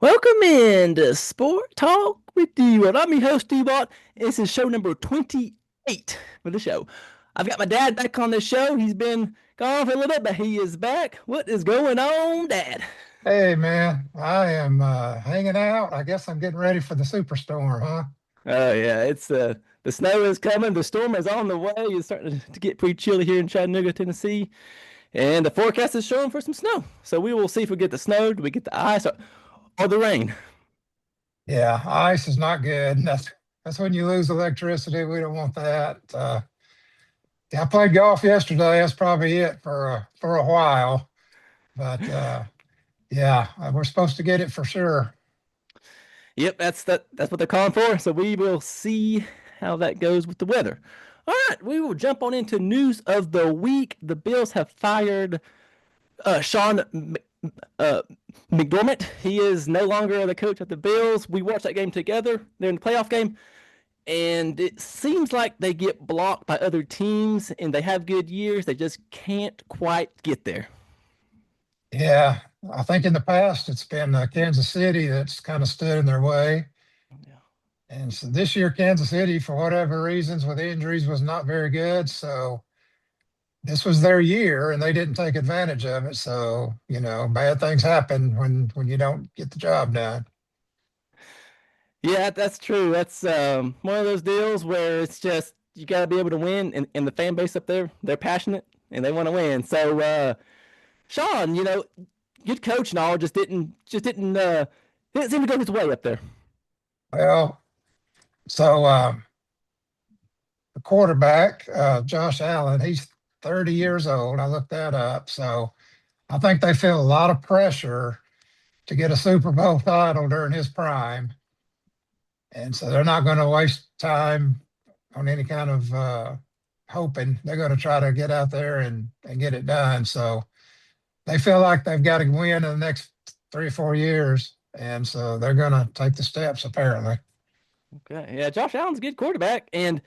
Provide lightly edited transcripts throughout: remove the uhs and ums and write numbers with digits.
Welcome in to Sport Talk with Dwat. I'm your host, Dwat. This is show number 28 for the show. I've got my dad back on the show. He's been gone for a little bit, but he is back. What is going on, Dad? Hey man, I am hanging out. I guess I'm getting ready for the superstorm, huh? Oh yeah, it's the snow is coming. The storm is on the way. It's starting to get pretty chilly here in Chattanooga, Tennessee, and the forecast is showing for some snow. So we will see if we get the snow, do we get the ice, or the rain. Yeah, ice is not good. That's when you lose electricity. We don't want that. Yeah, I played golf yesterday. That's probably it for a while. But yeah, we're supposed to get it for sure. Yep, that's what they're calling for. So we will see how that goes with the weather. All right, we will jump on into news of the week. The Bills have fired Sean uh, McDormand. He is no longer the coach of the Bills. We watched that game together. They're in the playoff game, and it seems like they get blocked by other teams, and they have good years. They just can't quite get there. Yeah, I think in the past it's been Kansas City that's kind of stood in their way. Yeah. And so this year, Kansas City, for whatever reasons with injuries, was not very good. So this was their year and they didn't take advantage of it. So, bad things happen when you don't get the job done. Yeah, that's true. That's one of those deals where it's just you got to be able to win, and the fan base up there, they're passionate and they want to win. So, Sean, good coach and all, just didn't seem to go his way up there. Well, so the quarterback, Josh Allen, he's 30 years old. I looked that up. So I think they feel a lot of pressure to get a Super Bowl title during his prime. And so they're not going to waste time on any kind of hoping. They're going to try to get out there and get it done. So they feel like they've got to win in the next 3 or 4 years. And so they're going to take the steps, apparently. Okay, yeah, Josh Allen's a good quarterback, and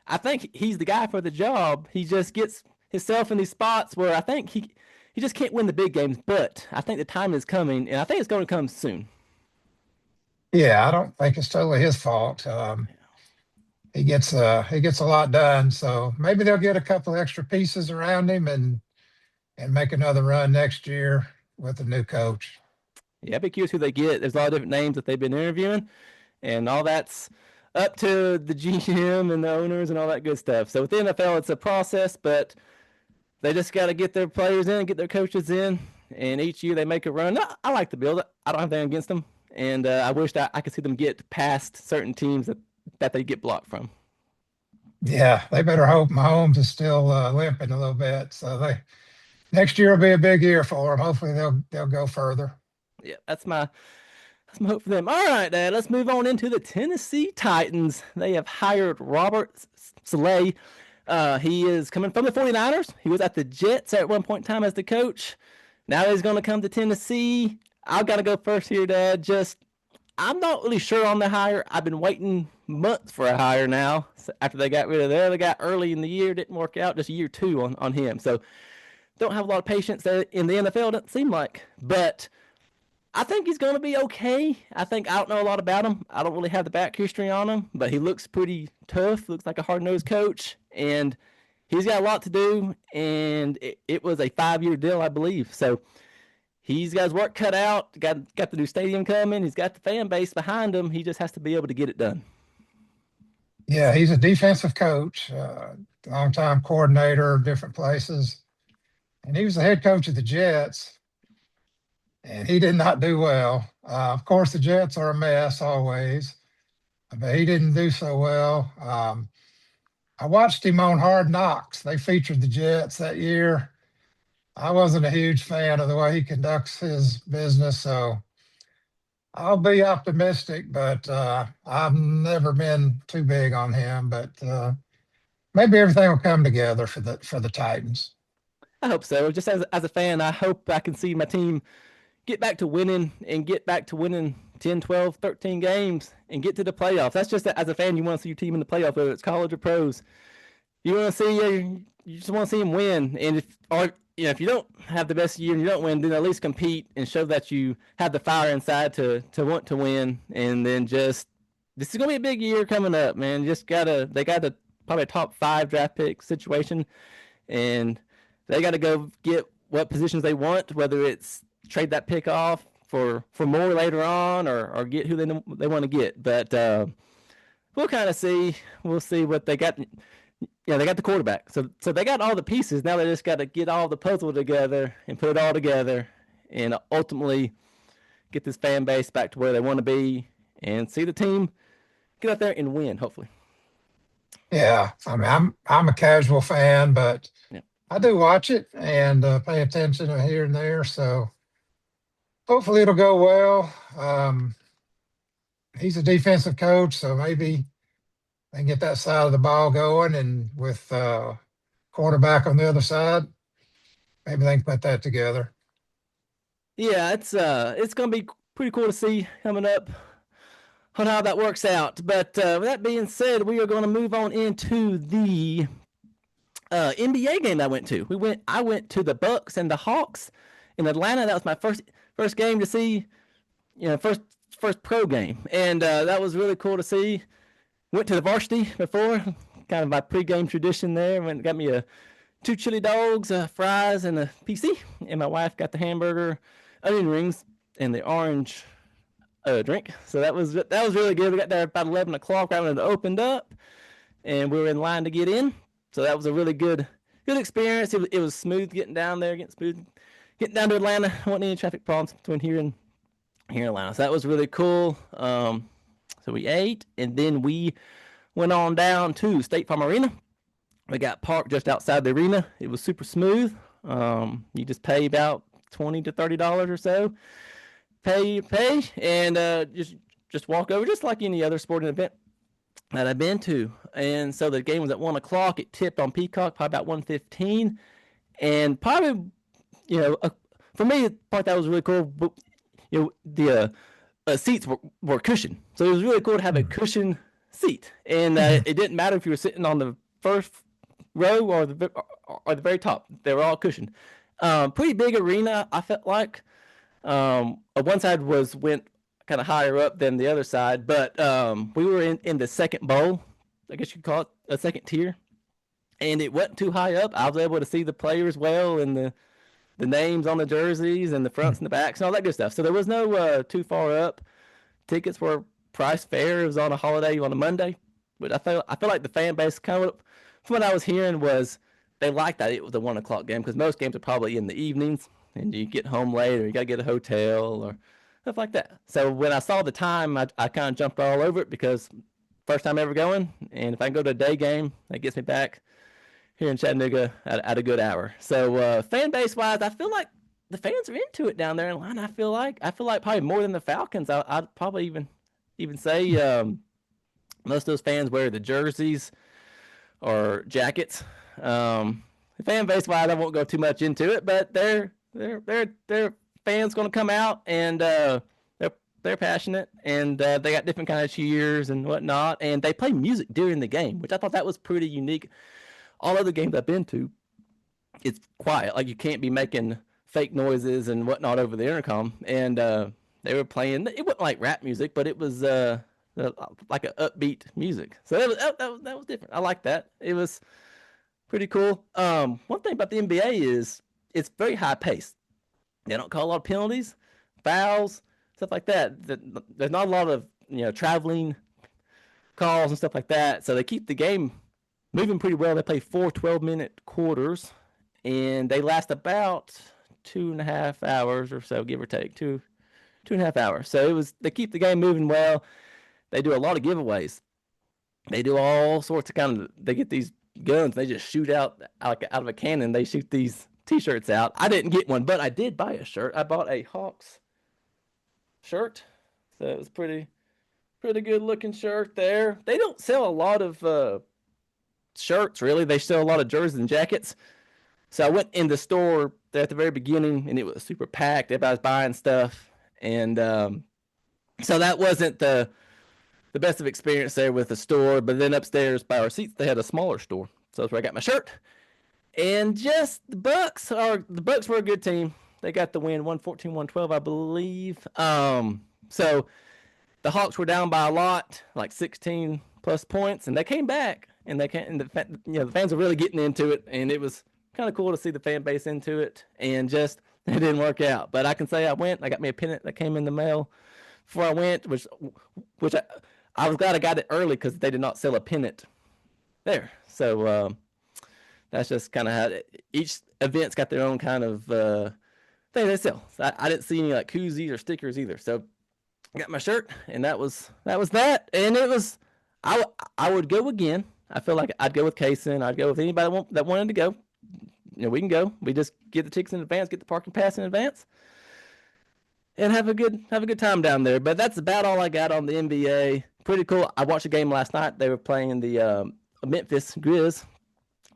I think he's the guy for the job. He just gets himself in these spots where I think he just can't win the big games. But I think the time is coming, and I think it's going to come soon. Yeah, I don't think it's totally his fault. He gets a lot done. So maybe they'll get a couple extra pieces around him and make another run next year with a new coach. Yeah, I'd be curious who they get. There's a lot of different names that they've been interviewing, and all that's up to the GM and the owners and all that good stuff. So with the NFL, it's a process, but they just got to get their players in, get their coaches in, and each year they make a run. I like the build. I don't have anything against them, and I wish that I could see them get past certain teams that they get blocked from. Yeah, they better hope Mahomes is still limping a little bit. So they next year will be a big year for them. Hopefully they'll go further. Yeah, that's my hope for them. All right, Dad, let's move on into the Tennessee Titans. They have hired Robert Saleh. He is coming from the 49ers. He was at the Jets at one point in time as the coach. Now he's going to come to Tennessee. I've got to go first here, Dad. I'm not really sure on the hire. I've been waiting months for a hire now. So after they got rid of the other guy early in the year, didn't work out. Just year two on him. So don't have a lot of patience there in the NFL. Doesn't seem like, but I think he's going to be okay. I don't know a lot about him. I don't really have the back history on him, but he looks pretty tough. Looks like a hard nosed coach, and he's got a lot to do. And it was a 5 year deal, I believe. So he's got his work cut out. Got the new stadium coming. He's got the fan base behind him. He just has to be able to get it done. Yeah, he's a defensive coach, longtime coordinator, different places, and he was the head coach of the Jets, and he did not do well. Of course, the Jets are a mess always, but he didn't do so well. I watched him on Hard Knocks. They featured the Jets that year. I wasn't a huge fan of the way he conducts his business, so I'll be optimistic, but I've never been too big on him. But maybe everything will come together for the Titans. I hope so. Just as a fan, I hope I can see my team get back to winning and get back to winning 10, 12, 13 games and get to the playoffs. That's just as a fan, you want to see your team in the playoffs, whether it's college or pros. You want to see you just want to see them win. And if or if you don't have the best year and you don't win, then at least compete and show that you have the fire inside to want to win. And then just this is gonna be a big year coming up, man. They got the probably a top 5 draft pick situation, and they got to go get what positions they want, whether it's trade that pick off for more later on, or get who they want to get. But we'll kind of see. We'll see what they got. Yeah, they got the quarterback. So they got all the pieces. Now they just got to get all the puzzle together and put it all together, and ultimately get this fan base back to where they want to be, and see the team get out there and win. Hopefully. Yeah, I mean, I'm a casual fan, but Yeah. I do watch it and pay attention here and there. So hopefully it'll go well. He's a defensive coach, so maybe they can get that side of the ball going, and with quarterback on the other side, maybe they can put that together. Yeah, it's gonna be pretty cool to see coming up on how that works out. But with that being said, we are going to move on into the NBA game I went to. I went to the Bucks and the Hawks in Atlanta. That was my first game to see, first pro game, and that was really cool to see. Went to the varsity before, kind of my pregame tradition there. Went and got me 2 chili dogs, fries, and a PC, and my wife got the hamburger, onion rings, and the orange drink. So that was really good. We got there about 11 o'clock right when it opened up, and we were in line to get in. So that was a really good experience. It was smooth getting down there, getting down to Atlanta. Wasn't any traffic problems between here and Atlanta. So that was really cool. So we ate, and then we went on down to State Farm Arena. We got parked just outside the arena. It was super smooth. You just pay about $20 to $30 or so. Pay, and just walk over, just like any other sporting event that I've been to. And so the game was at 1 o'clock. It tipped on Peacock probably about 1:15, and probably, for me, the part that was really cool. The seats were cushioned, so it was really cool to have a cushioned seat, and it didn't matter if you were sitting on the first row or the very top. They were all cushioned. Pretty big arena, I felt like. One side went kind of higher up than the other side, but we were in the second bowl, I guess you could call it a second tier, and it wasn't too high up. I was able to see the players well, and the names on the jerseys and the fronts and the backs and all that good stuff. So there was no too far up. Tickets were priced fair. It was on a holiday on a Monday, but I feel like the fan base kind of, from what I was hearing, was they liked that it was a 1 o'clock game, because most games are probably in the evenings, and you get home late, or you got to get a hotel or stuff like that. So when I saw the time, I kind of jumped all over it, because first time ever going, and if I can go to a day game, that gets me back here in Chattanooga at a good hour. So fan base wise, I feel like the fans are into it down there in Atlanta. I feel like probably more than the Falcons. I'd probably even say most of those fans wear the jerseys or jackets. Fan base wise, I won't go too much into it, but they're fans going to come out, and they're passionate, and they got different kind of cheers and whatnot, and they play music during the game, which I thought that was pretty unique. All other games I've been to, it's quiet. Like, you can't be making fake noises and whatnot over the intercom. And they were playing. It wasn't like rap music, but it was like an upbeat music. So that was different. I like that. It was pretty cool. One thing about the NBA is it's very high paced. They don't call a lot of penalties, fouls, stuff like that. There's not a lot of traveling calls and stuff like that. So they keep the game moving pretty well. They play 4 12-minute quarters, and they last about 2.5 hours or so, give or take, 2.5 hours. So they keep the game moving well. They do a lot of giveaways. They do all sorts of they get these guns. They just shoot out of a cannon. They shoot these T-shirts out. I didn't get one, but I did buy a shirt. I bought a Hawks shirt, so it was pretty good looking shirt there. They don't sell a lot of shirts, really. They sell a lot of jerseys and jackets. So I went in the store there at the very beginning, and it was super packed. Everybody's buying stuff, and so that wasn't the best of experience there with the store. But then upstairs by our seats, they had a smaller store, so that's where I got my shirt. And just the Bucks were a good team. They got the win 114-112, I believe. So the Hawks were down by a lot, like 16 plus points, and they came back. And the fans were really getting into it, and it was kind of cool to see the fan base into it. And just it didn't work out, but I can say I got me a pennant that came in the mail before I went, which I was glad I got it early because they did not sell a pennant there. So that's just kind of how each event's got their own kind of thing they sell. So I didn't see any like koozies or stickers either. So I got my shirt, and that. And it was I would go again. I feel like I'd go with Kaysen. I'd go with anybody that wanted to go. We can go. We just get the tickets in advance, get the parking pass in advance, and have a good time down there. But that's about all I got on the NBA. Pretty cool. I watched a game last night. They were playing the Memphis Grizz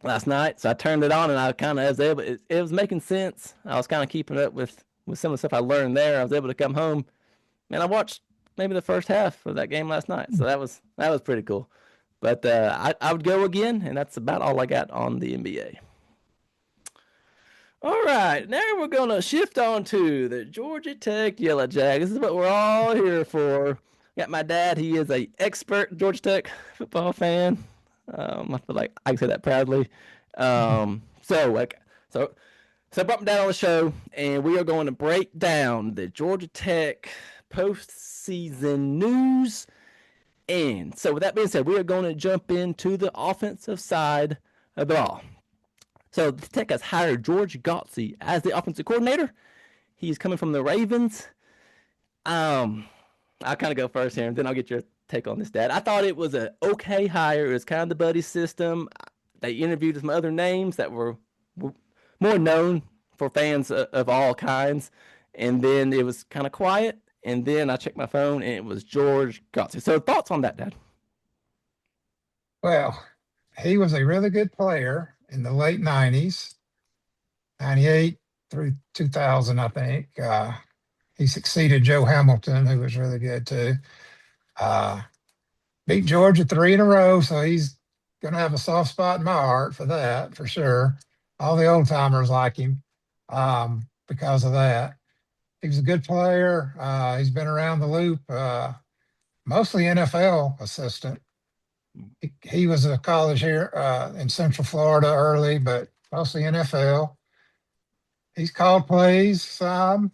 last night, so I turned it on and I kind of was able. It was making sense. I was kind of keeping up with some of the stuff I learned there. I was able to come home and I watched maybe the first half of that game last night. So that was pretty cool. But I would go again, and that's about all I got on the NBA. All right, now we're gonna shift on to the Georgia Tech Yellow Jackets. This is what we're all here for. Got my dad; he is a expert Georgia Tech football fan. I feel like I can say that proudly. So I brought my dad on the show, and we are going to break down the Georgia Tech postseason news. And so, with that being said, we are going to jump into the offensive side of the ball. So, the Tech has hired George Gotsey as the offensive coordinator. He's coming from the Ravens. I'll kind of go first here, and then I'll get your take on this, Dad. I thought it was an okay hire. It was kind of the buddy system. They interviewed some other names that were more known for fans of all kinds, and then it was kind of quiet. And then I checked my phone, and it was George Gotsey. So, thoughts on that, Dad? Well, he was a really good player in the late 90s, 98 through 2000, I think. He succeeded Joe Hamilton, who was really good too. Uh, Beat Georgia three in a row, so he's going to have a soft spot in my heart for that, for sure. All the old timers like him because of that. He was a good player. He's been around the loop, mostly NFL assistant. He was a college here in Central Florida early, but mostly NFL. He's called plays some.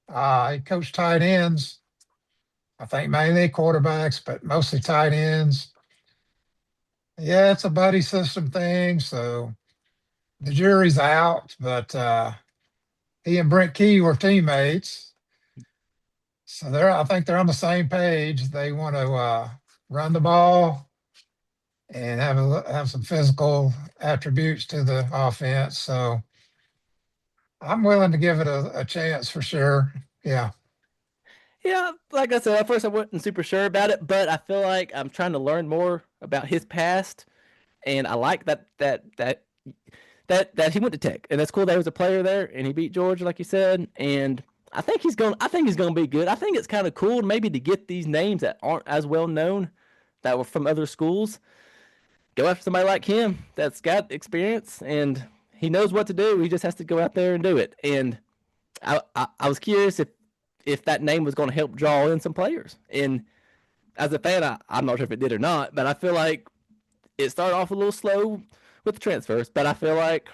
He coached tight ends, I think mainly quarterbacks, but mostly tight ends. Yeah, it's a buddy system thing, so the jury's out, but he and Brent Key were teammates. So I think they're on the same page. They want to run the ball and have some physical attributes to the offense. So I'm willing to give it a chance for sure. Yeah. Yeah, like I said, at first I wasn't super sure about it, but I feel like I'm trying to learn more about his past, and I like that he went to Tech, and that's cool that he was a player there, and he beat Georgia, like you said, and I think he's going to be good. I think it's kind of cool maybe to get these names that aren't as well known, that were from other schools, go after somebody like him that's got experience and he knows what to do. He just has to go out there and do it. And I was curious if that name was going to help draw in some players. And as a fan, I'm not sure if it did or not, but I feel like it started off a little slow with the transfers. But I feel like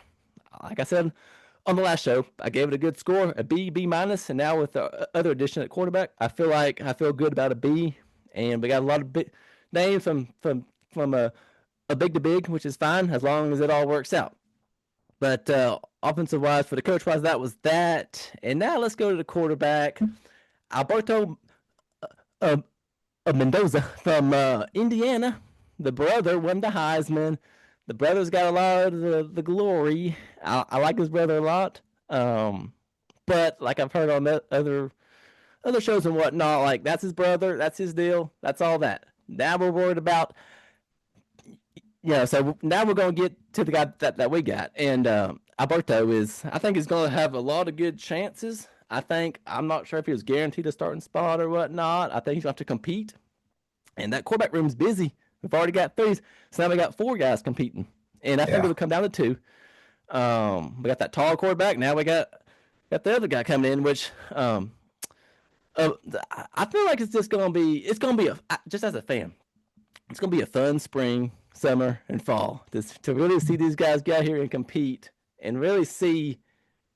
I said on the last show, I gave it a good score, a B, B minus, and now with the other addition at quarterback, I feel good about a B. And we got a lot of big names from a big to big, which is fine as long as it all works out. But offensive wise, for the coach wise, that was that. And now let's go to the quarterback, Alberto uh, Mendoza from Indiana. The brother won the Heisman. The brother's got a lot of the glory. I like his brother a lot. But like I've heard on the other shows and whatnot, like that's his brother, that's his deal, that's all that. Now we're worried about, so now we're going to get to the guy that we got. And Alberto I think he's going to have a lot of good chances. I'm not sure if he was guaranteed a starting spot or whatnot. I think he's going to have to compete. And that quarterback room's busy. We've already got three. So now we got four guys competing. And I think Yeah. it'll come down to two. We got that tall quarterback. Now we got the other guy coming in, which uh, I feel like it's gonna be just as a fan, it's gonna be a fun spring, summer, and fall to really see these guys get out here and compete and really see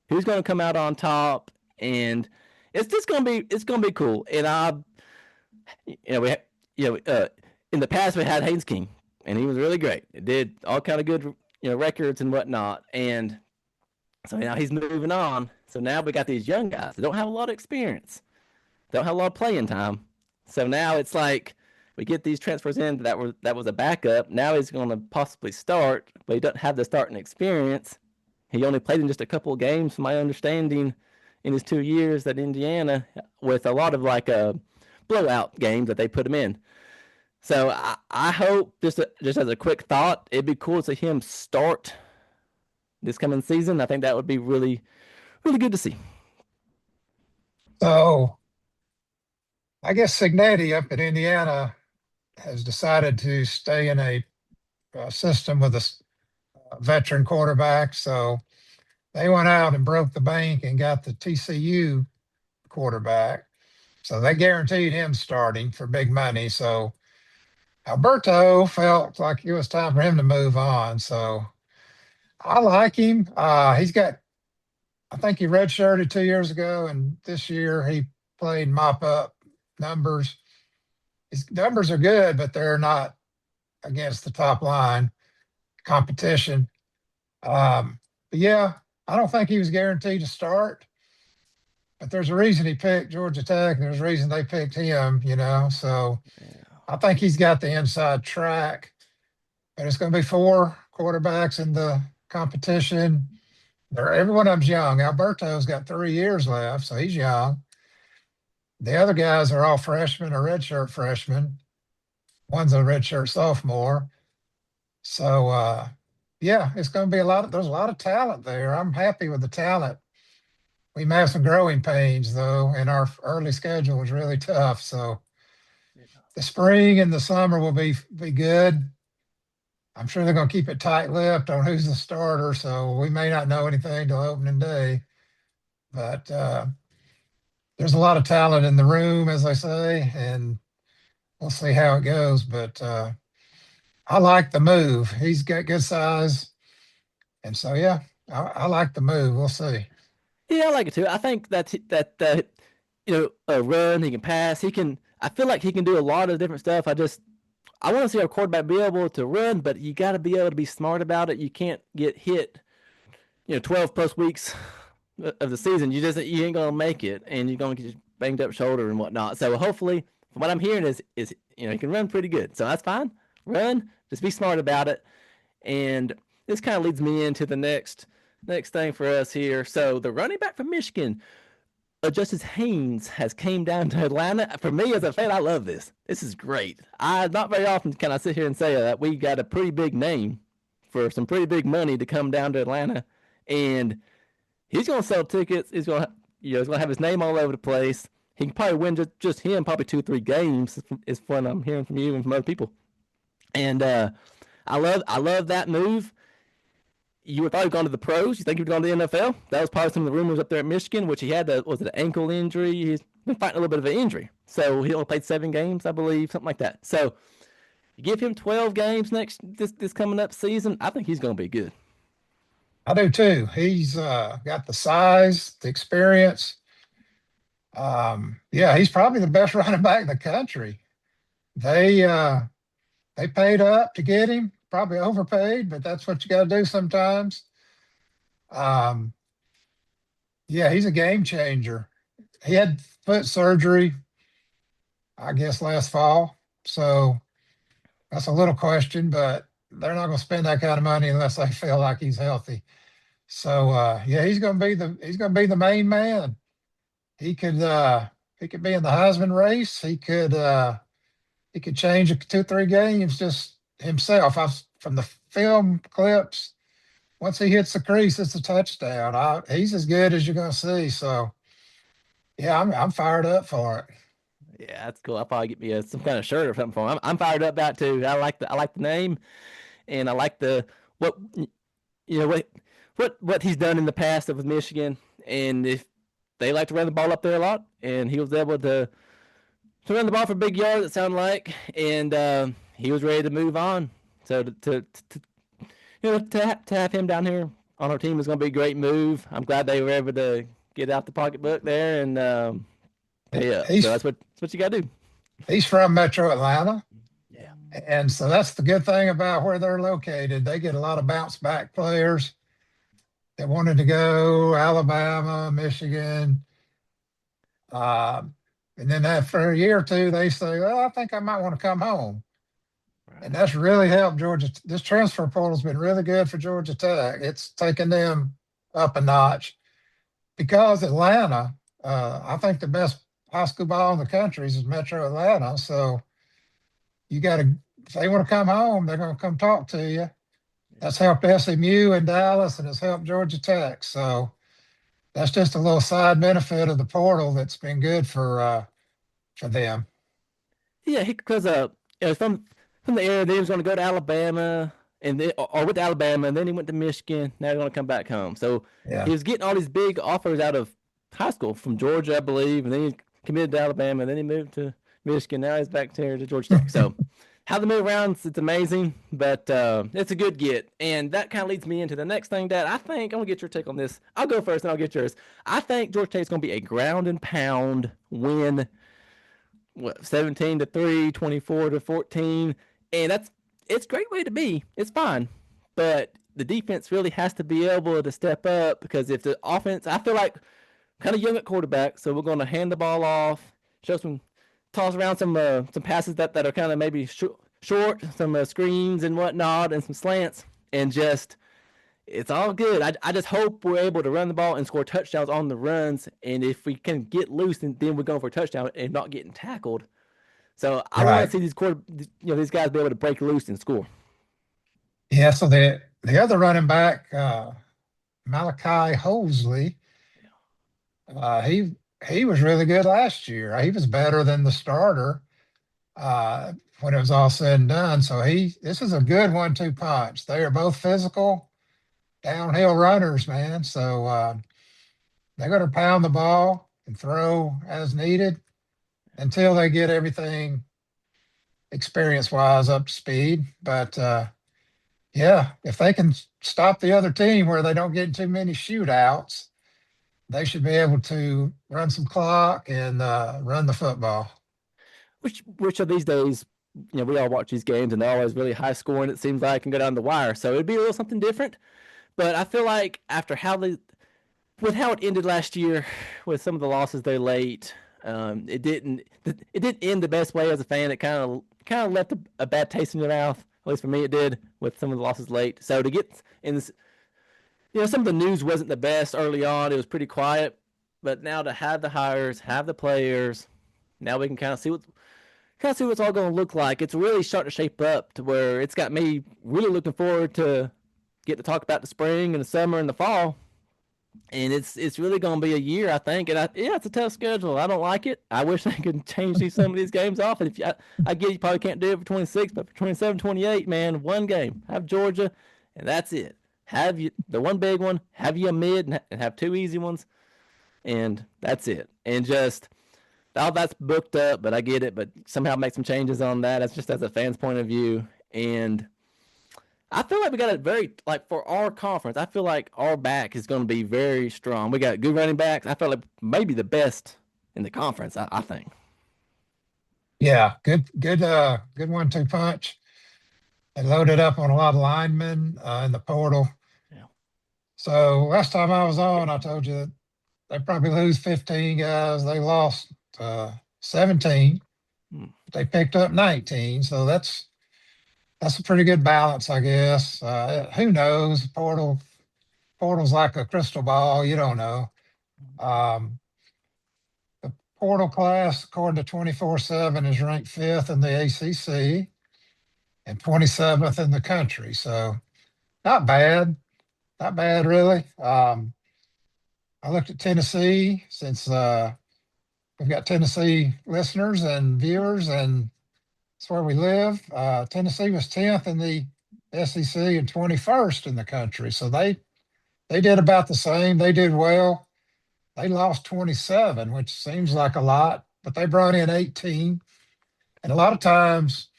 who's gonna come out on top. And it's gonna be cool. And you know we you know in the past we had Haynes King, and he was really great. It did all kind of good records and whatnot. And so now he's moving on. So now we got these young guys that don't have a lot of experience, don't have a lot of playing time. So now it's like we get these transfers in that was a backup. Now he's going to possibly start, but he doesn't have the starting experience. He only played in just a couple of games, from my understanding, in his 2 years at Indiana, with a lot of like blowout games that they put him in. So I hope just as a quick thought, it'd be cool to see him start this coming season. I think that would be really good to see. So I guess Signetti up in Indiana has decided to stay in a system with a veteran quarterback. So they went out and broke the bank and got the TCU quarterback. So they guaranteed him starting for big money. So Alberto felt like it was time for him to move on. So I like him. I think he redshirted 2 years ago, and this year he played mop up numbers. His numbers are good, but they're not against the top line competition. But yeah, I don't think he was guaranteed to start, but there's a reason he picked Georgia Tech, and there's a reason they picked him. So Yeah. I think he's got the inside track, but it's going to be four quarterbacks in the competition. Every one of them's young. Alberto's got 3 years left, so he's young. The other guys are all freshmen or redshirt freshmen. One's a redshirt sophomore. So yeah, it's going to be there's a lot of talent there. I'm happy with the talent. We may have some growing pains though, and our early schedule was really tough. So the spring and the summer will be good. I'm sure they're going to keep it tight-lipped on who's the starter, so we may not know anything till opening day. But there's a lot of talent in the room, as I say, and we'll see how it goes. But I like the move. He's got good size, and so yeah, I like the move. We'll see. Yeah, I like it too. I think that a run, he can pass, he can. I feel like he can do a lot of different stuff. I want to see our quarterback be able to run, but you got to be able to be smart about it. You can't get hit, 12 plus weeks of the season. You ain't gonna make it, and you're gonna get banged up shoulder and whatnot. So hopefully, from what I'm hearing is he can run pretty good. So that's fine. Run, just be smart about it. And this kind of leads me into the next thing for us here. So the running back from Michigan, Justice Haynes, has came down to Atlanta. For me as a fan, I love this. This is great. I not very often can I sit here and say that we got a pretty big name for some pretty big money to come down to Atlanta, and he's going to sell tickets. He's going to have his name all over the place. He can probably win just him probably 2 or 3 games. Is what I'm hearing from you and from other people. And I love that move. You would thought he'd gone to the pros. You think he'd gone to the NFL? That was probably some of the rumors up there at Michigan, which he had was it an ankle injury? He's been fighting a little bit of an injury, so he only played 7 games, I believe, something like that. So you give him 12 games this coming up season. I think he's going to be good. I do too. He's got the size, the experience. Yeah, he's probably the best running back in the country. They they paid up to get him, probably overpaid, but that's what you got to do sometimes. Um, yeah, he's a game changer. He had foot surgery, I guess, last fall. So that's a little question, but they're not going to spend that kind of money unless they feel like he's healthy. So yeah, he's going to be the main man. He could he could be in the Heisman race. He could change 2 or 3 games just himself. From the film clips, once he hits the crease, it's a touchdown. He's as good as you're going to see. So yeah, I'm fired up for it. Yeah, that's cool. I'll probably get me some kind of shirt or something for him. I'm fired up about it too. I like the name, and I like the what you know what what he's done in the past with Michigan, and if they like to run the ball up there a lot, and he was able to run the ball for big yards. It sounded like, and he was ready to move on. So to have him down here on our team is going to be a great move. I'm glad they were able to get out the pocketbook there and pay up. So He's that's what you got to do. he's from Metro Atlanta. Yeah. And so that's the good thing about where they're located. They get a lot of bounce back players that wanted to go Alabama, Michigan. And then after a year or two, they say, well, I think I might want to come home. And Right. that's really helped Georgia. This transfer portal has been really good for Georgia Tech. It's taken them up a notch because Atlanta, I think the best high school ball in the country is Metro Atlanta. So you got to, if they want to come home, they're going to come talk to you. That's helped SMU and Dallas, and it's helped Georgia Tech. So that's just a little side benefit of the portal that's been good for them. Yeah, because from the area, they was going to go to Alabama or with Alabama, and then he went to Michigan. Now he's going to come back home. So he Yeah. was getting all these big offers out of high school from Georgia, I believe, and then he committed to Alabama, and then he moved to Michigan. Now he's back here to Georgia Tech. So how they move around, it's amazing, but it's a good get. And that kind of leads me into the next thing, Dad. I think I'm going to get your take on this. I'll go first, and I'll get yours. I think Georgia Tate's going to be a ground and pound win, what, 17 to 3, 24 to 14, and it's a great way to be. It's fine, but the defense really has to be able to step up because if the offense, I feel like kind of young at quarterback, so we're going to hand the ball off, show toss around some passes that are kind of maybe short, some screens and whatnot, and some slants, and just it's all good. I just hope we're able to run the ball and score touchdowns on the runs, and if we can get loose, and then we're going for a touchdown and not getting tackled. So I want to Right. see these guys be able to break loose and score. Yeah. So the other running back, Malachi Hosley, he was really good last year. He was better than the starter when it was all said and done. So this is a good 1-2 punch. They are both physical downhill runners, man. So they're going to pound the ball and throw as needed until they get everything experience wise up to speed. But yeah, if they can stop the other team where they don't get too many shootouts, they should be able to run some clock and run the football. Which of these days, we all watch these games and they're always really high scoring. It seems like and go down the wire. So it'd be a little something different. But I feel like after with how it ended last year, with some of the losses they late, it didn't end the best way as a fan. It kind of left a bad taste in your mouth. At least for me, it did with some of the losses late. So to get in this, some of the news wasn't the best early on. It was pretty quiet, but now to have the hires, have the players, now we can kind of see what's all going to look like. It's really starting to shape up to where it's got me really looking forward to get to talk about the spring and the summer and the fall. And it's really going to be a year, I think. And yeah, it's a tough schedule. I don't like it. I wish I could change some of these games off. And I get you probably can't do it for 26, but for 27, 28, man, one game. Have Georgia, and that's it. Have you the one big one, have you a mid, and have two easy ones, and that's it. And just all that's booked up, but I get it. But somehow make some changes on that. That's just as a fan's point of view. And I feel like we got it very like for our conference. I feel like our back is going to be very strong. We got good running backs. I feel like maybe the best in the conference. I think. Yeah, good 1-2 punch. They loaded up on a lot of linemen in the portal. Yeah. So last time I was on, I told you that they probably lose 15 guys. They lost 17. Hmm. They picked up 19. So that's a pretty good balance, I guess. Who knows? Portal's like a crystal ball. You don't know. Um, the portal class, according to 24/7, is ranked fifth in the ACC and 27th in the country. So not bad, not bad really. I looked at Tennessee since we've got Tennessee listeners and viewers, and it's where we live. Tennessee was 10th in the SEC and 21st in the country. So they did about the same. They did well. They lost 27, which seems like a lot, but they brought in 18. And a lot of times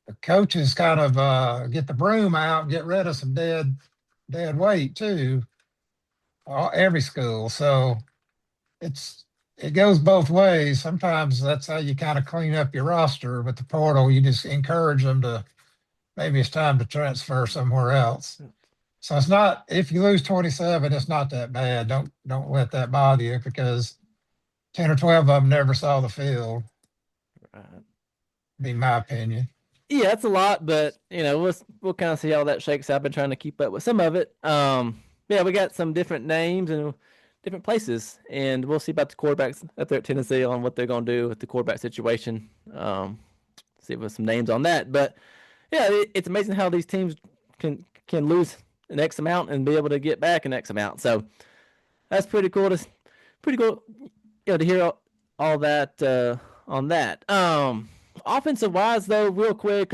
the coaches kind of get the broom out and get rid of some dead weight too. Every school, so it's it goes both ways. Sometimes that's how you kind of clean up your roster with the portal. You just encourage them to maybe it's time to transfer somewhere else. So it's not if you lose 27, it's not that bad. Don't let that bother you because 10 or 12 of them never saw the field. Right. Be my opinion. Yeah, that's a lot, but we'll kind of see how that shakes out. I've been trying to keep up with some of it. Yeah, we got some different names and different places, and we'll see about the quarterbacks up there at Tennessee on what they're going to do with the quarterback situation. See if there's some names on that, but yeah, it's amazing how these teams can lose an X amount and be able to get back an X amount. So that's pretty cool, to hear all that on that. Offensive wise, though, real quick,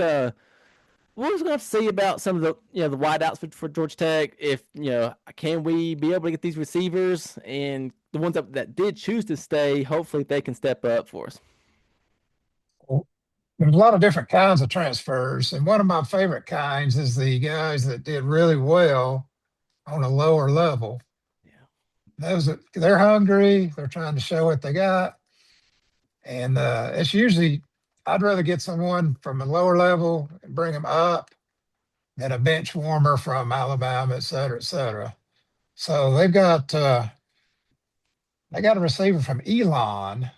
we're just gonna have to see about some of the the wideouts for Georgia Tech. If can we be able to get these receivers and the ones that did choose to stay? Hopefully, they can step up for us. There's a lot of different kinds of transfers, and one of my favorite kinds is the guys that did really well on a lower level. Yeah. They're hungry, they're trying to show what they got, and it's usually I'd rather get someone from a lower level and bring them up than a bench warmer from Alabama, et cetera, et cetera. So they got a receiver from Elon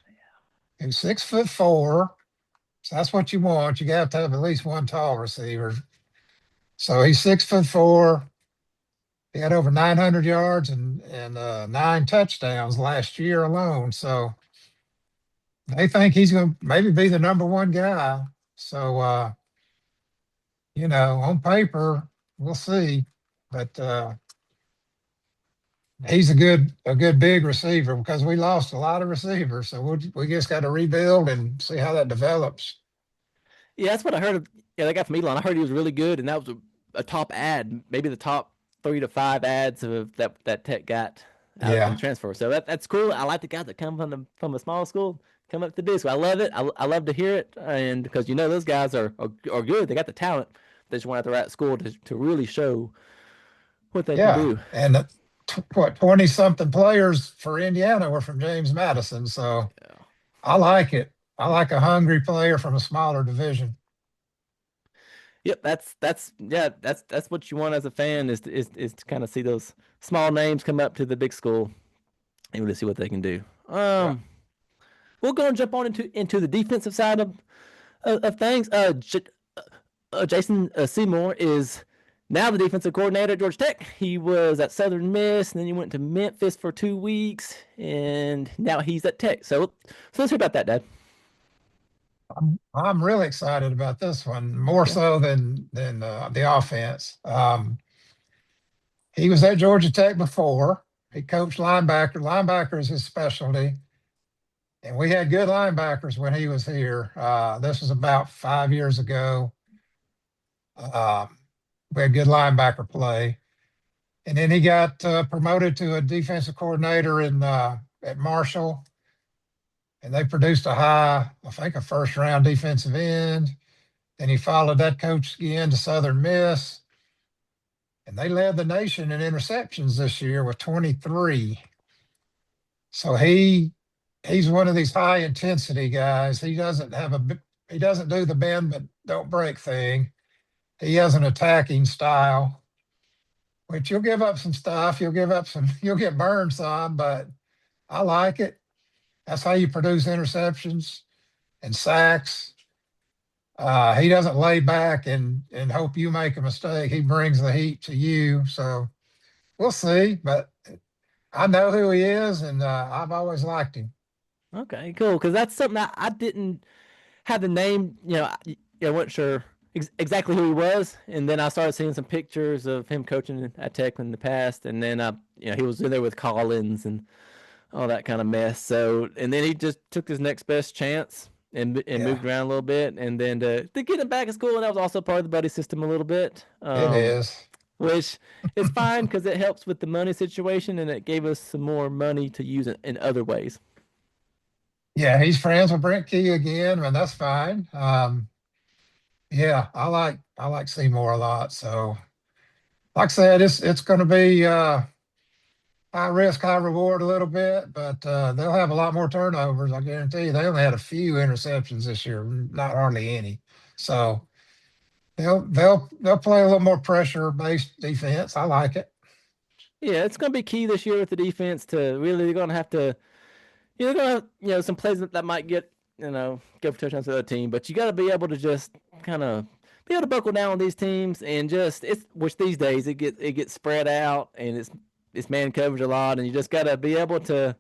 who's 6'4". So that's what you want. You have to have at least one tall receiver. So he's 6'4". He had over 900 yards and 9 touchdowns last year alone. So they think he's going to maybe be the number one guy. So, on paper, we'll see. But he's a good big receiver because we lost a lot of receivers. So we just got to rebuild and see how that develops. Yeah, that's what I heard. Yeah, that guy from Elon. I heard he was really good, and that was a top ad, maybe the top 3 to 5 ads of that Tech got out in Yeah. transfer. So that's cool. I like the guys that come from a small school come up to big school. I love it. I love to hear it, and because those guys are good. They got the talent. They just want at the right school to really show what they can Yeah. do. And what, 20 something players for Indiana were from James Madison. So Yeah. I like it. I like a hungry player from a smaller division. Yep, that's what you want as a fan is to kind of see those small names come up to the big school and really see what they can do. Yeah. We'll go and jump on into the defensive side of things. Jason Seymour is now the defensive coordinator at Georgia Tech. He was at Southern Miss, and then he went to Memphis for 2 weeks, and now he's at Tech. So let's hear about that, Dad. I'm really excited about this one, more Okay. so than the offense. He was at Georgia Tech before. He coached linebacker. Linebacker is his specialty. And we had good linebackers when he was here. This was about 5 years ago. Um, we had good linebacker play. And then he got promoted to a defensive coordinator at Marshall. And they produced I think, a first round defensive end. Then he followed that coach again to Southern Miss. And they led the nation in interceptions this year with 23. So he's one of these high intensity guys. He doesn't do the bend but don't break thing. He has an attacking style, which you'll give up some stuff. You'll get burned some, but I like it. That's how you produce interceptions and sacks. He doesn't lay back and hope you make a mistake. He brings the heat to you. So we'll see. But I know who he is, and I've always liked him. Okay, cool. Because that's something that I didn't have the name. I wasn't sure exactly who he was, and then I started seeing some pictures of him coaching at Tech in the past, and then he was in there with Collins and all that kind of mess. So, and then he just took his next best chance and Yeah, moved around a little bit, and then to get him back at school, and that was also part of the buddy system a little bit. it is. which is fine because it helps with the money situation and it gave us some more money to use in other ways. Yeah, he's friends with Brent Key again, and that's fine. Yeah, I like Seymour a lot. So, like I said, it's going to be high risk, high reward a little bit, but they'll have a lot more turnovers. I guarantee you. They only had a few interceptions this year, not hardly any. So they'll play a little more pressure based defense. I like it. Yeah, it's going to be key this year with the defense to really, they're going to have to, they're going to have, some plays that might get, go for touchdowns to the other team, but you got to be able to just kind of be able to buckle down on these teams and just, which these days it gets spread out and it's man coverage a lot, and you just got to be able to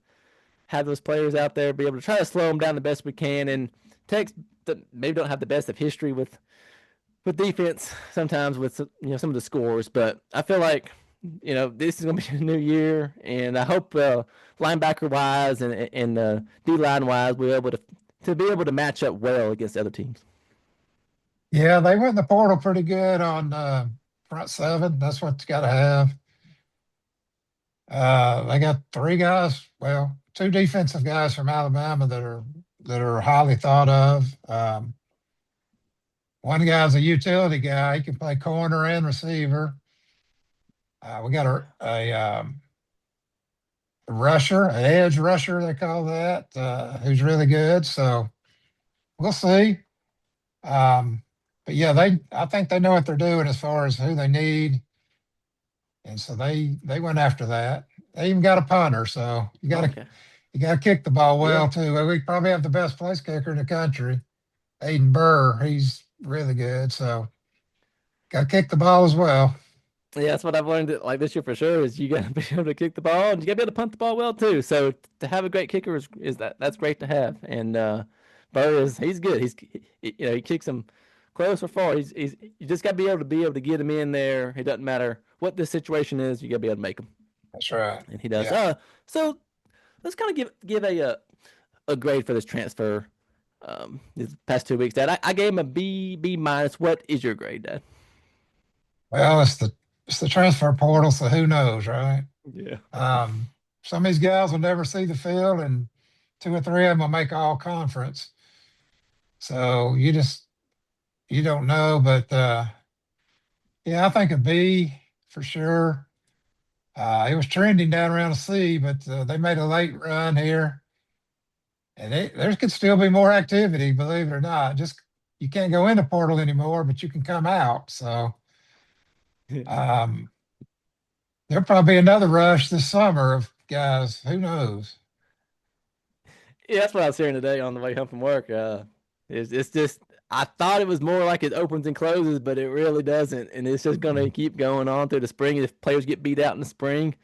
have those players out there, be able to try to slow them down the best we can. And Tex that maybe don't have the best of history with defense sometimes with some of the scores, but I feel like this is going to be a new year, and I hope linebacker wise and D line wise we're able to be able to match up well against other teams. Yeah, they went in the portal pretty good on front seven. That's what you got to have. They got three guys, well, two defensive guys from Alabama that are highly thought of. One guy's a utility guy; he can play corner and receiver. We got a rusher, an edge rusher, they call that, who's really good. So we'll see. But yeah, I think they know what they're doing as far as who they need, and so they went after that. They even got a punter, so Okay. you got to kick the ball Yeah. well too. Well, we probably have the best place kicker in the country, Aiden Burr. He's really good, so got to kick the ball as well. Yeah, that's what I've learned like this year for sure is you gotta be able to kick the ball and you gotta be able to punt the ball well too. So to have a great kicker is that's great to have. And Bo he's good. He kicks them close or far. He's you just gotta be able to get him in there. It doesn't matter what the situation is. You gotta be able to make him, That's right. and he does. Yeah. So let's kind of give a grade for this transfer. These past 2 weeks, Dad. I gave him a B minus. What is your grade, Dad? Well, it's the transfer portal, so who knows, right? Yeah. Um, some of these guys will never see the field, and two or three of them will make all conference. So you don't know, but yeah, I think a B for sure. It was trending down around a C, but they made a late run here, and there could still be more activity, believe it or not. Just you can't go in the portal anymore, but you can come out. So um, there'll probably be another rush this summer of guys. Who knows? Yeah, that's what I was hearing today on the way home from work. It's just I thought it was more like it opens and closes, but it really doesn't, and it's just going to keep going on through the spring. If players get beat out in the spring,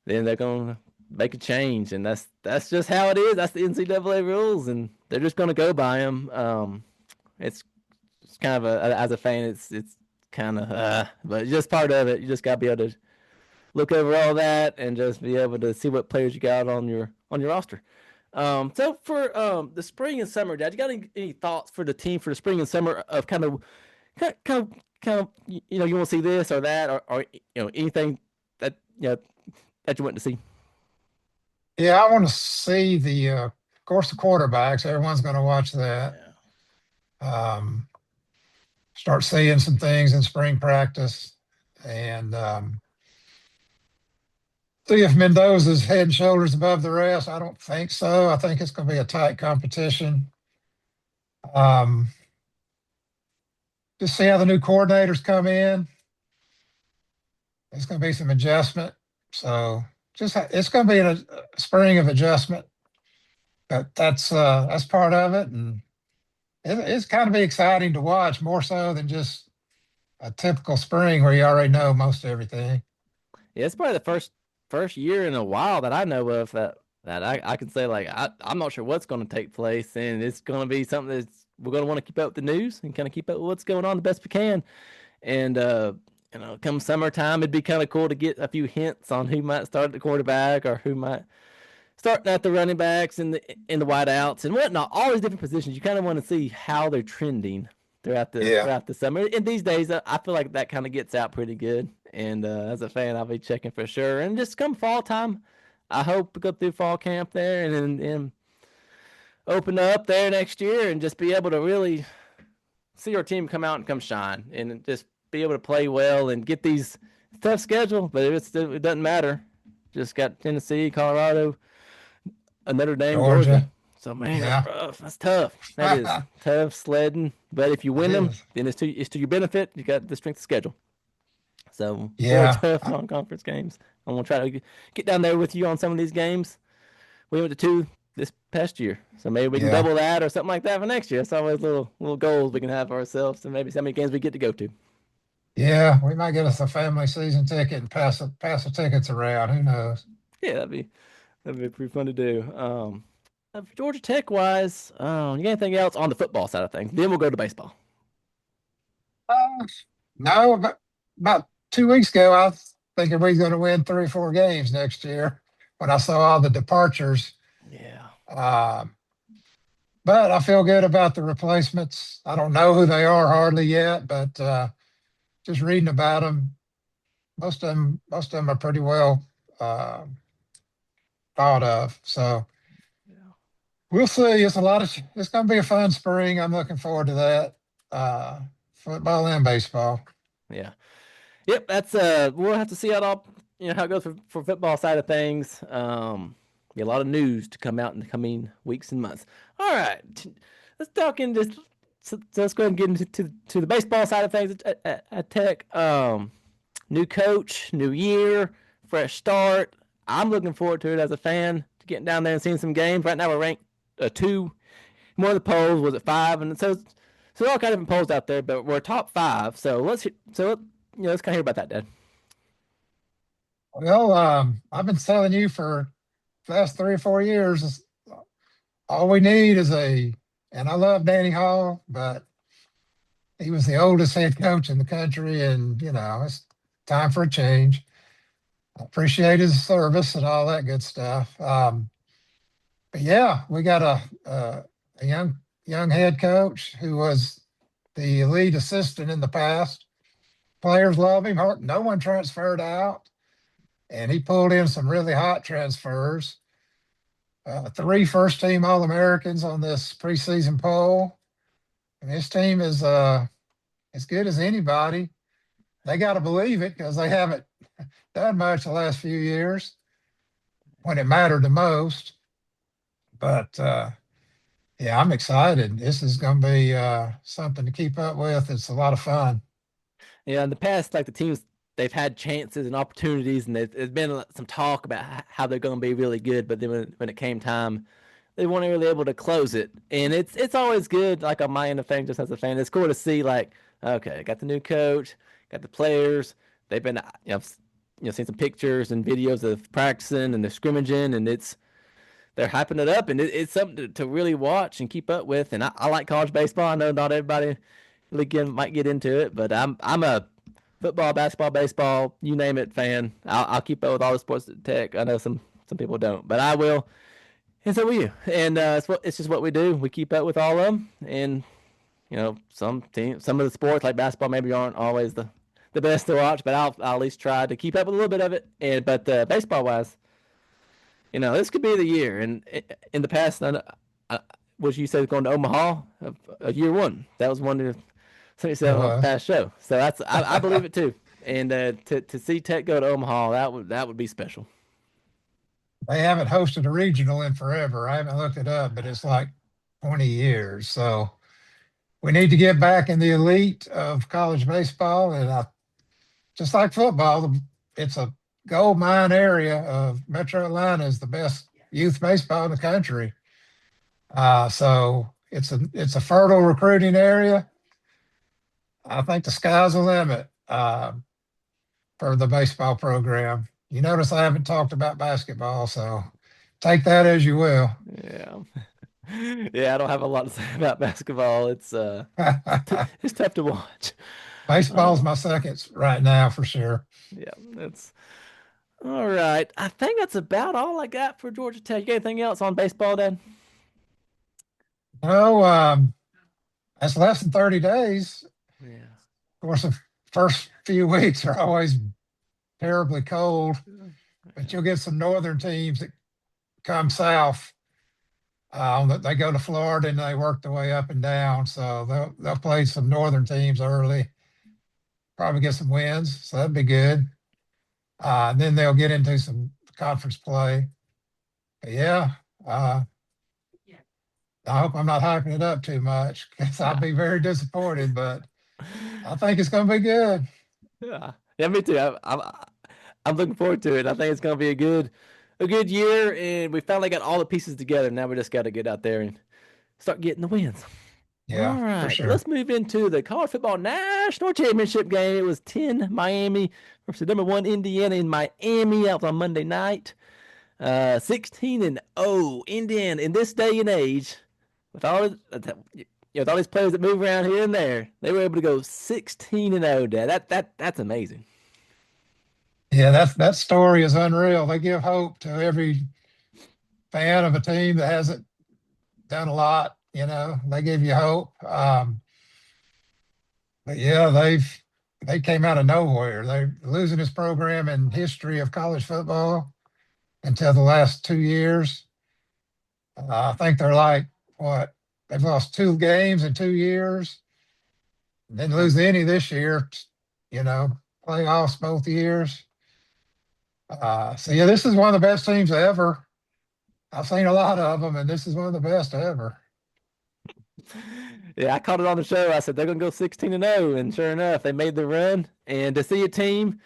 then they're going to make a change, and that's just how it is. That's the NCAA rules, and they're just going to go by them. It's it's kind of as a fan, it's kind of but it's just part of it. You just got to be able to look over all that and just be able to see what players you got on your roster. So for the spring and summer, Dad, you got any thoughts for the team for the spring and summer of kind of you want to see this or that or anything that that you want to see? Yeah, I want to see of course, the quarterbacks. Everyone's going to watch that. Yeah. Um, Start seeing some things in spring practice, and see if Mendoza's head and shoulders above the rest. I don't think so. I think it's going to be a tight competition. Um, just see how the new coordinators come in. There's going to be some adjustment. So it's going to be a spring of adjustment, but that's part of it, and it's kind of be exciting to watch more so than just a typical spring where you already know most everything. Yeah, it's probably the first year in a while that I know of that I can say like I'm not sure what's going to take place, and it's going to be something that's we're going to want to keep up with the news and kind of keep up with what's going on the best we can. And come summertime, it'd be kind of cool to get a few hints on who might start at the quarterback or who might start at the running backs and the wideouts and whatnot. All these different positions, you kind of want to see how they're trending throughout the Yeah. throughout the summer. And these days, I feel like that kind of gets out pretty good. And as a fan, I'll be checking for sure. And just come fall time, I hope to go through fall camp there and open up there next year and just be able to really see our team come out and come shine and just be able to play well and get these tough schedule, but it doesn't matter. Just got Tennessee, Colorado, Notre Dame, Georgia. Georgia. So man, that's Yeah, rough. That's tough. That is tough sledding. But if you it win them, is. then it's to your benefit. You got the strength of schedule. So really Yeah, tough non-conference games. I'm gonna try to get down there with you on some of these games. We went to two this past year, so maybe we can yeah, double that or something like that for next year. It's always little goals we can have for ourselves, and maybe how many games we get to go to. yeah. We might get us a family season ticket and pass the tickets around. Who knows? Yeah, that'd be pretty fun to do. Georgia Tech wise, you got anything else on the football side of things? Then we'll go to baseball. Uh, no, about 2 weeks ago, I was thinking we are going to win 3 or 4 games next year when I saw all the departures. Yeah, Um, but I feel good about the replacements. I don't know who they are hardly yet, but just reading about them, most of them are pretty well uh, thought of. So yeah, we'll see. It's going to be a fun spring. I'm looking forward to that. Uh, Football and baseball. yeah. Yep, that's we'll have to see how it all how it goes for football side of things. Yeah, a lot of news to come out in the coming weeks and months. All right, let's talk into so let's go ahead and get into to the baseball side of things at Tech. New coach, new year, fresh start. I'm looking forward to it as a fan, to getting down there and seeing some games. Right now we're ranked two. One of the polls was at five, and so there are all kind of different polls out there, but we're top five. Let's kind of hear about that, Dad. Well, I've been telling you for the last 3 or 4 years, all we need is and I love Danny Hall, but he was the oldest head coach in the country, and it's time for a change. I appreciate his service and all that good stuff. But yeah, we got a young head coach who was the lead assistant in the past. Players love him. No one transferred out, and he pulled in some really hot transfers. Three first team All Americans on this preseason poll. And his team is as good as anybody. They got to believe it because they haven't done much the last few years when it mattered the most. But yeah, I'm excited. This is going to be something to keep up with. It's a lot of fun. Yeah, in the past, like the teams, they've had chances and opportunities, and there's been some talk about how they're going to be really good. But then when it came time, they weren't really able to close it. And it's always good, like on my end of things, just as a fan, it's cool to see like, okay, got the new coach, got the players. They've been, seen some pictures and videos of practicing and they're scrimmaging, and they're hyping it up, and it's something to really watch and keep up with. And I like college baseball. I know not everybody really might get into it, but I'm a football, basketball, baseball, you name it, fan. I'll keep up with all the sports at Tech. I know some people don't, but I will, and so will you. And it's just what we do. We keep up with all of them, and some of the sports like basketball maybe aren't always the best to watch, but I'll at least try to keep up with a little bit of it. And but baseball wise, this could be the year. And in the past, what you said going to Omaha of year one, that was one of somebody It said on a was. past show. So I believe it too. And to see Tech go to Omaha, that would be special. They haven't hosted a regional in forever. I haven't looked it up, but it's like 20 years. So we need to get back in the elite of college baseball. And just like football, it's a gold mine area of Metro Atlanta is the best youth baseball in the country. So it's a fertile recruiting area. I think the sky's the limit for the baseball program. You notice I haven't talked about basketball, so take that as you will. Yeah. Yeah, I don't have a lot to say about basketball. It's tough to watch. Baseball's Uh, my second right now for sure. yeah, that's all right. I think that's about all I got for Georgia Tech. You got anything else on baseball, Dad? No, that's less than 30 days. Yeah. Of course, the first few weeks are always terribly cold, but you'll get some northern teams that come south. They go to Florida and they work their way up and down. So they'll play some northern teams early, probably get some wins. So that'd be good. And then they'll get into some conference play. But yeah, uh, I hope I'm not hyping it up too much because I'll Yeah. be very disappointed. But I think it's going to be good. Yeah, yeah, me too. I'm looking forward to it. I think it's going to be a good year, and we finally got all the pieces together. Now we just got to get out there and start getting the wins. Yeah, All for right, sure. let's move into the college football national championship game. It was 10 Miami versus number 1 Indiana in Miami. That was on Monday night. 16 and 0 Indiana in this day and age with with all these players that move around here and there, they were able to go 16 and 0. Dad, that's amazing. Yeah, that story is unreal. They give hope to every fan of a team that hasn't done a lot. They give you hope. But yeah, they came out of nowhere. They're losing this program in history of college football until the last 2 years. I think they're like what they've lost 2 games in 2 years. Didn't lose any this year. You know, Playoffs both years. So yeah, this is one of the best teams ever. I've seen a lot of them, and this is one of the best ever. Yeah, I called it on the show. I said they're gonna go 16 and 0, and sure enough, they made the run. And to see a team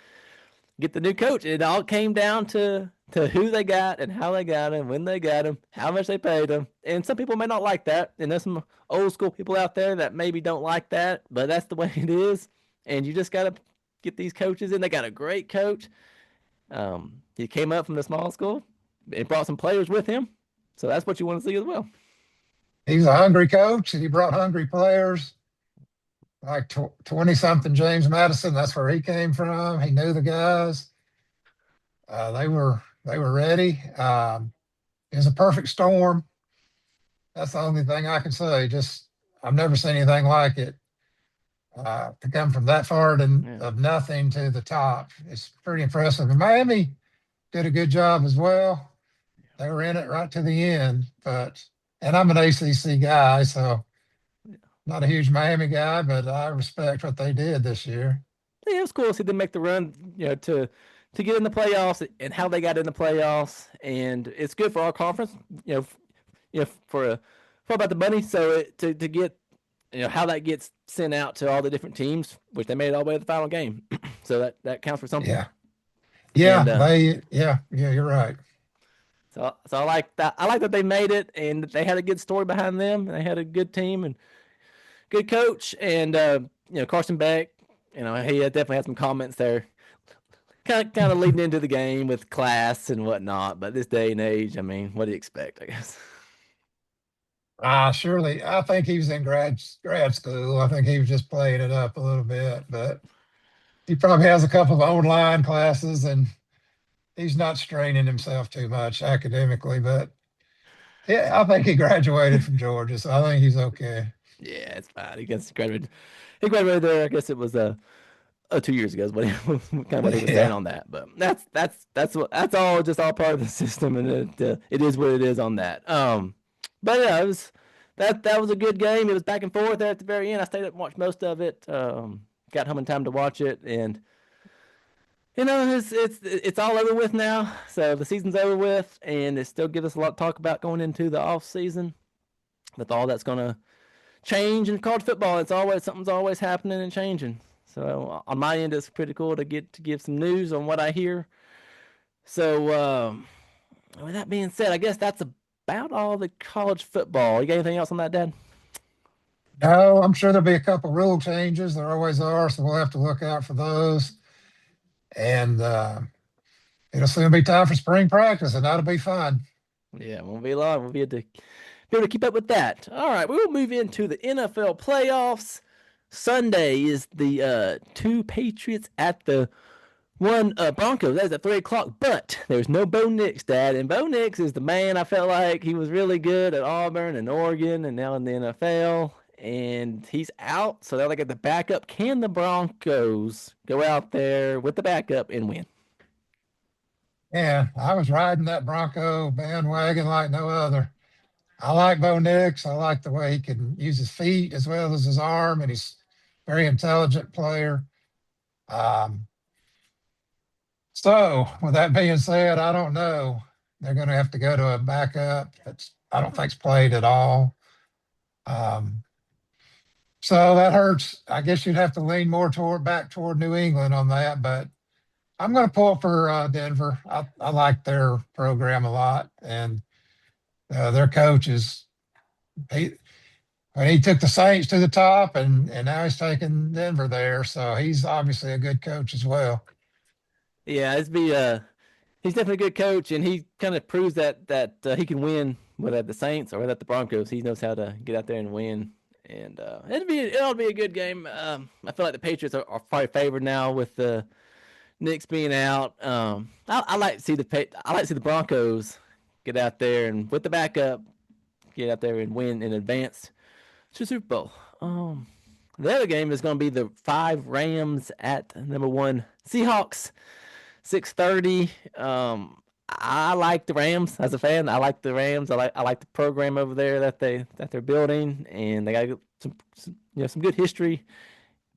get the new coach, it all came down to who they got and how they got him, when they got him, how much they paid him. And some people may not like that, and there's some old school people out there that maybe don't like that, but that's the way it is. And you just gotta get these coaches in. They got a great coach. He came up from the small school and brought some players with him, so that's what you want to see as well. He's a hungry coach, and he brought hungry players. Like 20 something James Madison, that's where he came from. He knew the guys. They were ready. It was a perfect storm. That's the only thing I can say. Just I've never seen anything like it. To come from that far Yeah. of nothing to the top, it's pretty impressive. And Miami did a good job as well. They were in it right to the end. And I'm an ACC guy, so not a huge Miami guy, but I respect what they did this year. Yeah, it was cool to see them make the run, to get in the playoffs and how they got in the playoffs. And it's good for our conference, for about the money. So to get, how that gets sent out to all the different teams, which they made it all the way to the final game. So that counts for something. Yeah. Yeah, And yeah, you're right. so I like that. I like that they made it, and they had a good story behind them. They had a good team and good coach, and Carson Beck. He definitely had some comments there, kind of leading into the game with class and whatnot. But this day and age, I mean, what do you expect? I guess. Surely, I think he was in grad school. I think he was just playing it up a little bit, but he probably has a couple of online classes, and he's not straining himself too much academically. But yeah, I think he graduated from Georgia, so I think he's okay. Yeah, it's fine. He gets graduated. He graduated there. I guess it was 2 years ago is what kind of what he was saying Yeah, on that. But that's all just all part of the system, and it is what it is on that. But yeah, it was that was a good game. It was back and forth there at the very end. I stayed up and watched most of it. Got home in time to watch it, and it's all over with now. So the season's over with, and it still gives us a lot to talk about going into the off season with all that's gonna change in college football. It's always something's always happening and changing. So on my end, it's pretty cool to get to give some news on what I hear. So with that being said, I guess that's about all the college football. You got anything else on that, Dad? no, I'm sure there'll be a couple rule changes. There always are, so we'll have to look out for those. And it'll soon be time for spring practice, and that'll be fun. Yeah, it won't be long. We'll be able to keep up with that. All right, we will move into the NFL playoffs. Sunday is the two Patriots at the one Broncos. That's at 3 o'clock. But there's no Bo Nix, Dad. And Bo Nix is the man. I felt like he was really good at Auburn and Oregon and now in the NFL. And he's out. So they're like at the backup. Can the Broncos go out there with the backup and win? Yeah, I was riding that Bronco bandwagon like no other. I like Bo Nix. I like the way he can use his feet as well as his arm, and he's a very intelligent player. Um, so, with that being said, I don't know. They're going to have to go to a backup that's I don't think's played at all. Um, so that hurts. I guess you'd have to lean more toward New England on that, but I'm going to pull for Denver. I like their program a lot, and their coach is he when he took the Saints to the top, and now he's taking Denver there. So he's obviously a good coach as well. Yeah, he's definitely a good coach, and he kind of proves that he can win whether at the Saints or at the Broncos. He knows how to get out there and win, and it'll be a good game. I feel like the Patriots are probably favored now with the Knicks being out. I like to see I like to see the Broncos get out there and with the backup get out there and win in advance to Super Bowl. The other game is going to be the 5 Rams at number 1 Seahawks. 6:30. I like the Rams as a fan. I like the Rams. I like the program over there that they're building, and they got some good history.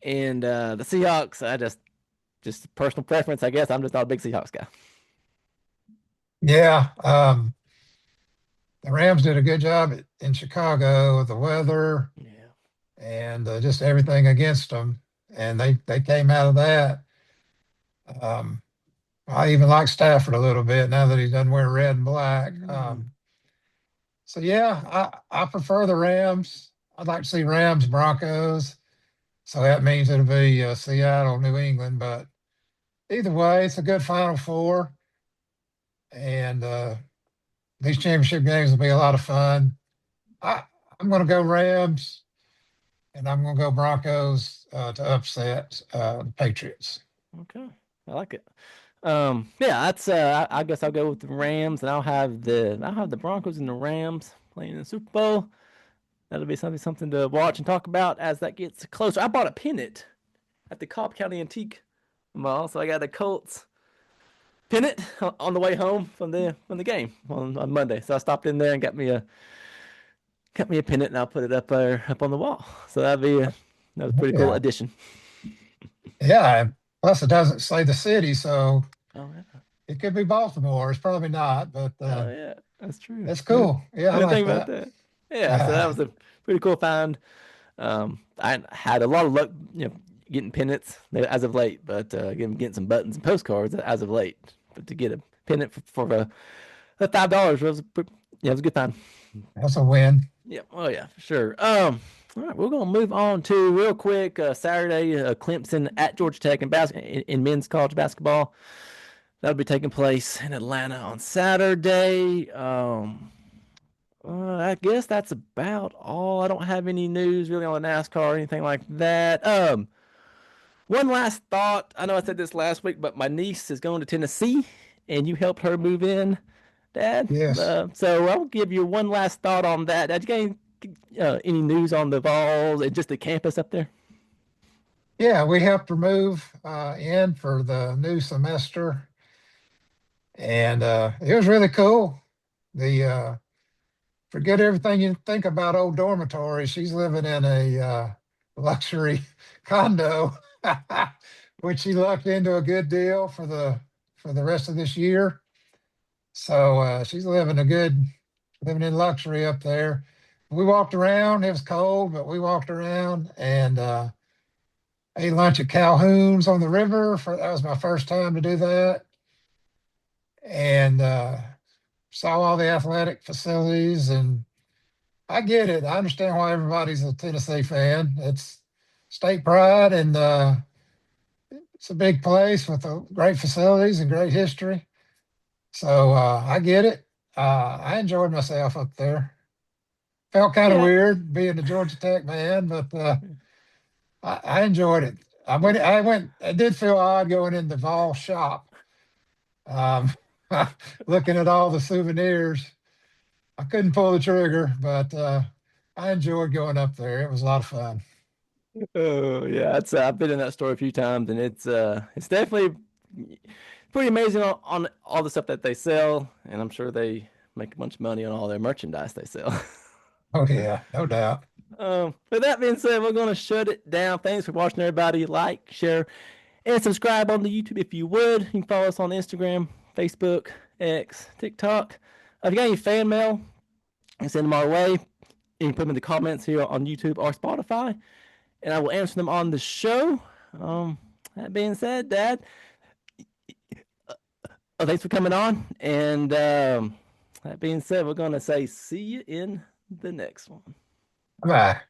And the Seahawks, I just personal preference, I guess. I'm just not a big Seahawks guy. Yeah, the Rams did a good job in Chicago with the weather Yeah. and just everything against them, and they came out of that. Um, I even like Stafford a little bit now that he doesn't wear red and black. Mm. So yeah, I prefer the Rams. I'd like to see Rams Broncos. So that means it'll be Seattle, New England. But either way, it's a good Final Four, and these championship games will be a lot of fun. I, I'm going to go Rams, and I'm going to go Broncos to upset the Patriots. Okay, I like it. Yeah, that's. I guess I'll go with the Rams, and I'll have the Broncos and the Rams playing in the Super Bowl. That'll be something to watch and talk about as that gets closer. I bought a pennant at the Cobb County Antique Mall, so I got a Colts pennant on the way home from the game on Monday. So I stopped in there and got me a pennant, and I'll put it up there up on the wall. So that was a pretty cool Yeah, addition. yeah. Plus, it doesn't say the city, so Oh yeah, it could be Baltimore. It's probably not, but oh yeah, that's true. it's I cool. Yeah, I didn't like think about that. that. Yeah, so that was a pretty cool find. I had a lot of luck, getting pennants as of late, but getting some buttons and postcards as of late. But to get a pennant for the $5 it was a good time. That's a win. Yeah, oh yeah, for sure. All right, we're gonna move on to real quick. Saturday, Clemson at Georgia Tech in men's college basketball. That'll be taking place in Atlanta on Saturday. I guess that's about all. I don't have any news really on NASCAR or anything like that. One last thought. I know I said this last week, but my niece is going to Tennessee, and you helped her move in, Dad. Yes. So I'll give you one last thought on that. Did you get any news on the Vols and just the campus up there? Yeah, we helped her move in for the new semester, and it was really cool. The Forget everything you think about old dormitories. She's living in a luxury condo, which she lucked into a good deal for the rest of this year. So she's living in luxury up there. We walked around. It was cold, but we walked around and ate lunch at Calhoun's on the river. That was my first time to do that, and saw all the athletic facilities. And I get it. I understand why everybody's a Tennessee fan. It's state pride, and it's a big place with great facilities and great history. So I get it. I enjoyed myself up there. Felt kind of Yeah. weird being a Georgia Tech man, but I enjoyed it. I went. It did feel odd going in the Vol shop, um, looking at all the souvenirs. I couldn't pull the trigger, but I enjoyed going up there. It was a lot of fun. Oh yeah, I've been in that store a few times, and it's definitely pretty amazing on all the stuff that they sell, and I'm sure they make a bunch of money on all their merchandise they sell. Oh yeah, no doubt. With that being said, we're going to shut it down. Thanks for watching, everybody. Like, share, and subscribe on the YouTube if you would. You can follow us on Instagram, Facebook, X, TikTok. If you got any fan mail, you can send them our way. You can put them in the comments here on YouTube or Spotify, and I will answer them on the show. That being said, Dad, thanks for coming on. And that being said, we're going to say see you in the next one. Bye.